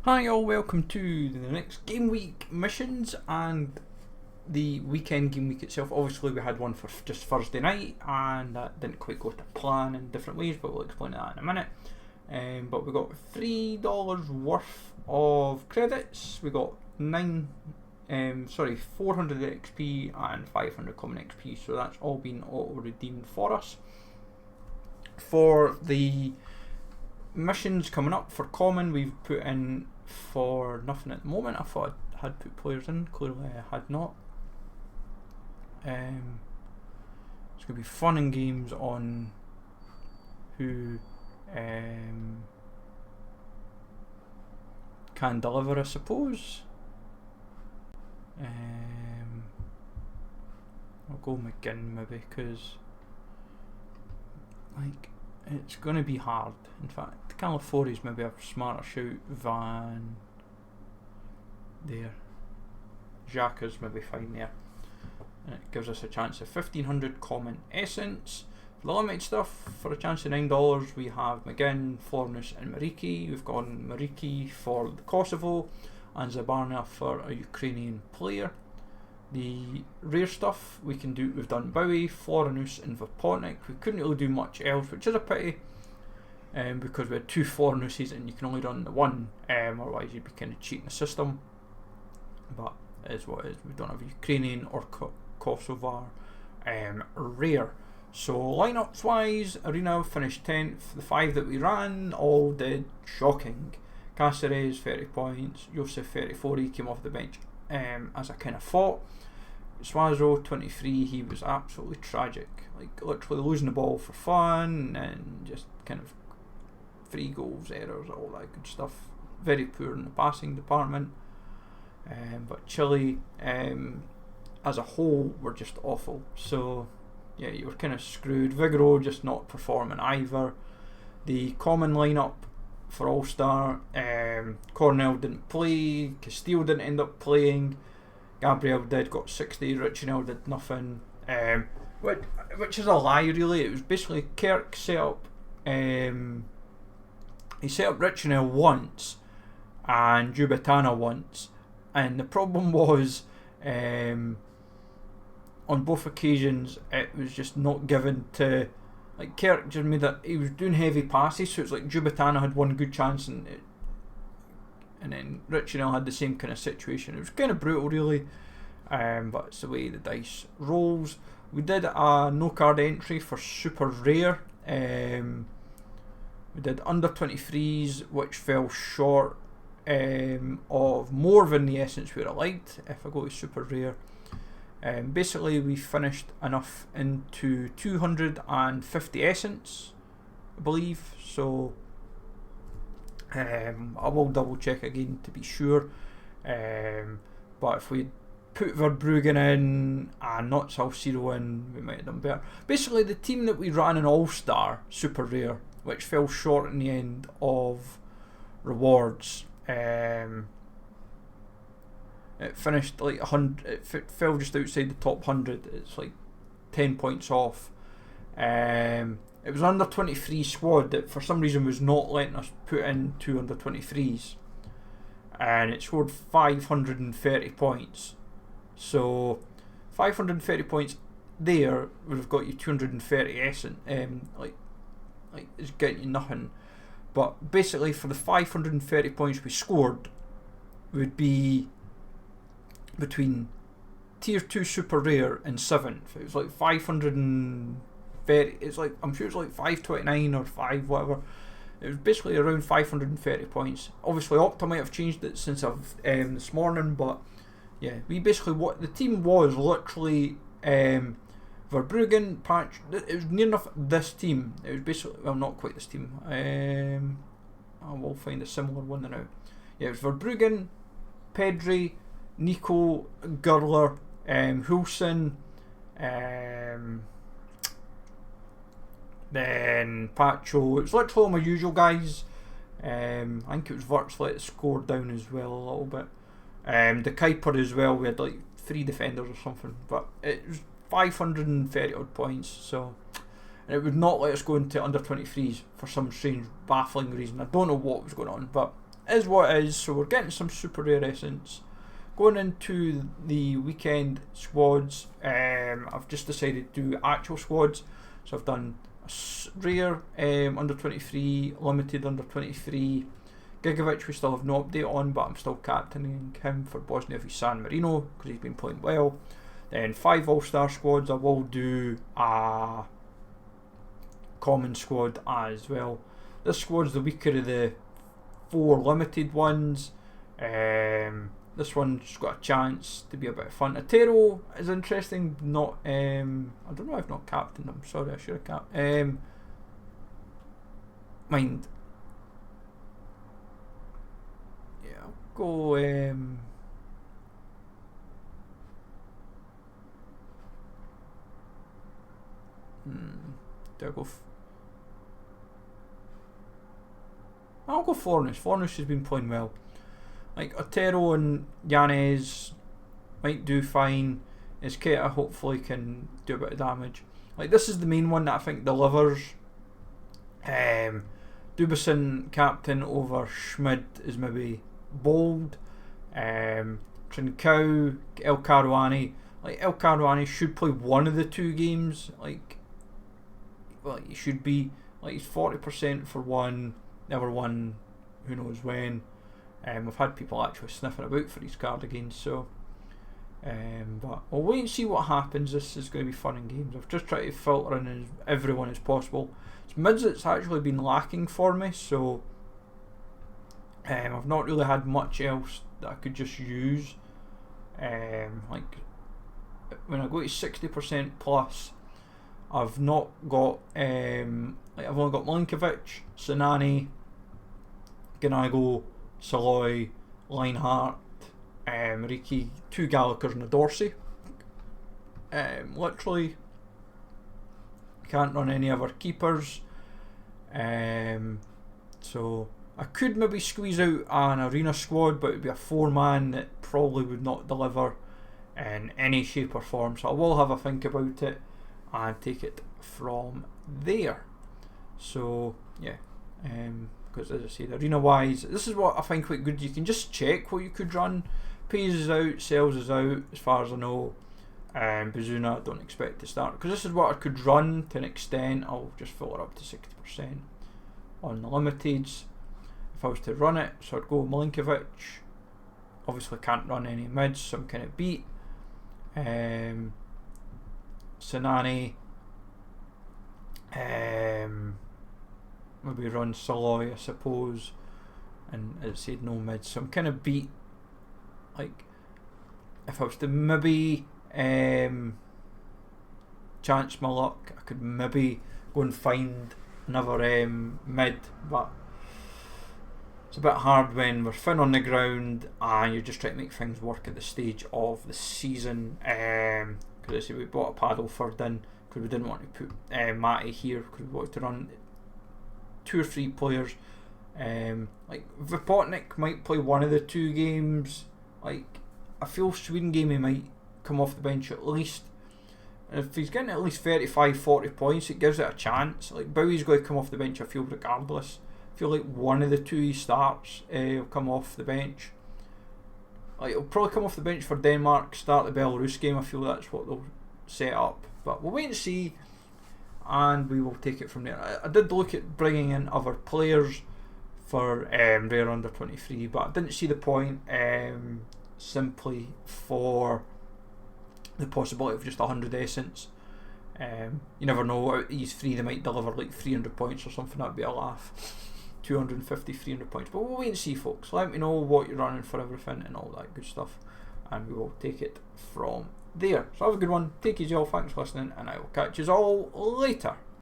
Hi all, welcome to the next game week missions and the weekend game week itself. Obviously we had one for just Thursday night and that didn't quite go to plan in different ways, but we'll explain that in a minute. But we got $3 worth of credits. We got 400 XP and 500 common XP, so that's all been auto redeemed for us. For the missions coming up for common, we've put in for nothing at the moment. I thought I had put players in, clearly I had not. It's going to be fun and games on who can deliver, I suppose. I'll go McGinn maybe, because like it's going to be hard. In fact, California's maybe a smarter shout than there. Xhaka's maybe fine there. And it gives us a chance of 1500 common essence. For the limited stuff, for a chance of $9, we have McGinn, Flornus and Mariki. We've gone Mariki for the Kosovo and Zabarna for a Ukrainian player. The rare stuff we can do, we've done Bowie, Florinus and Vapotnik. We couldn't really do much else, which is a pity, because we had two Florinuses and you can only run the one, otherwise you'd be kind of cheating the system. But it is what it is. We don't have Ukrainian or Kosovar rare. So lineups wise, Arena finished 10th. The 5 that we ran all did shocking. Caceres 30 points, Josef 34, he came off the bench as I kind of thought. Swazo 23, he was absolutely tragic, like literally losing the ball for fun and just kind of free goals, errors, all that good stuff. Very poor in the passing department, but Chile as a whole were just awful. So yeah, you were kind of screwed. Vigoro just not performing either. The common lineup for All-Star, Cornell didn't play, Castile didn't end up playing, Gabriel did, got 60, Richinel did nothing, which is a lie really. It was basically Kirk set up, he set up Richinel once and Jubatana once, and the problem was on both occasions it was just not given to, like Kirk just made that he was doing heavy passes, so it's like Jubatana had one good chance and then Richinel had the same kind of situation. It was kind of brutal really, but it's the way the dice rolls. We did a no card entry for super rare. We did under 23s, which fell short of more than the essence we would have liked if I go to super rare. Basically we finished enough into 250 essence, I believe, so I will double check again to be sure, but if we put Verbruggen in and not Salcedo in, we might have done better. Basically the team that we ran in All-Star super rare, which fell short in the end of rewards, it finished like 100. It fell just outside the top 100. It's like 10 points off. It was under 23 squad that for some reason was not letting us put in 2 under 23s, and it scored 530 points. So 530 points there would have got you 230 essence. Like it's getting you nothing. But basically for the 530 points we scored would be between tier 2 super rare and 7th. It was like 530, it's like, I'm sure it's like 529 or 5 whatever. It was basically around 530 points. Obviously Opta might have changed it since I've this morning, but yeah, we basically, what the team was literally Verbruggen, Patch, it was near enough this team. It was basically, well, not quite this team. I will find a similar one now. Yeah, it was Verbruggen, Pedri, Nico, Gurler, Hulsen, then Pacho. It was literally all my usual guys. I think it was Verts let the score down as well a little bit. The Kuiper as well, we had like 3 defenders or something, but it was 530 odd points, so and it would not let us go into under 23s for some strange baffling reason. I don't know what was going on, but is what it is. So we're getting some super rare essence. Going into the weekend squads, I've just decided to do actual squads. So I've done a rare under 23, limited under 23. Gigovic we still have no update on, but I'm still captaining him for Bosnia v San Marino because he's been playing well. Then 5 all-star squads. I will do a common squad as well. This squad's the weaker of the 4 limited ones. This one's got a chance to be a bit of fun. Otero is interesting. Not I don't know. I've not captained him. Sorry, I should have captained. Mind. Yeah, I'll go. Do I go? I'll go Fornus. Fornus has been playing well. Like Otero and Yanez might do fine. Isketa hopefully can do a bit of damage. Like this is the main one that I think delivers. Dubison captain over Schmid is maybe bold. Trincao, El Caruani. Like El Caruani should play one of the 2 games. Like, well, he should be. Like he's 40% for one. Never won. Who knows when. We've had people actually sniffing about for his card again, so but we'll wait and see what happens. This is going to be fun in games. I've just tried to filter in as everyone as possible. It's mids that's actually been lacking for me, so I've not really had much else that I could just use. Like when I go to 60% plus, I've not got like I've only got Milinkovic, Sinani, Ganago, Saloy, Lineheart, Riki, 2 Gallagher's and a Dorsey. Literally can't run any other keepers. So I could maybe squeeze out an arena squad, but it would be a 4-man that probably would not deliver in any shape or form. So I will have a think about it and take it from there. So yeah, because as I said, arena wise, this is what I find quite good. You can just check what you could run. Pays is out, sells is out as far as I know. Bazuna I don't expect to start because this is what I could run to an extent. I'll just filter up to 60% on the limiteds if I was to run it. So I'd go Milinkovic. Obviously can't run any mids, so I'm kind of beat. Sinani. Maybe run Saloy, I suppose, and as I said, no mids, so I'm kind of beat. Like if I was to maybe chance my luck, I could maybe go and find another mid, but it's a bit hard when we're thin on the ground and you're just trying to make things work at the stage of the season. Because I say we bought a Paddleford in because we didn't want to put Matty here because we wanted to run 2 or 3 players. Like Vipotnik might play one of the 2 games. Like I feel Sweden game he might come off the bench at least. And if he's getting at least 35-40 points, it gives it a chance. Like Bowie's going to come off the bench, I feel, regardless. I feel like one of the 2 he starts will come off the bench. Like he'll probably come off the bench for Denmark, start the Belarus game. I feel that's what they'll set up. But we'll wait and see, and we will take it from there. I did look at bringing in other players for rare under 23, but I didn't see the point simply for the possibility of just 100 essence. You never know, out of these 3 they might deliver like 300 points or something. That'd be a laugh. 250, 300 points, but we'll wait and see, folks. Let me know what you're running for everything and all that good stuff, and we will take it from there. So have a good one, take it easy all, thanks for listening, and I will catch you all later.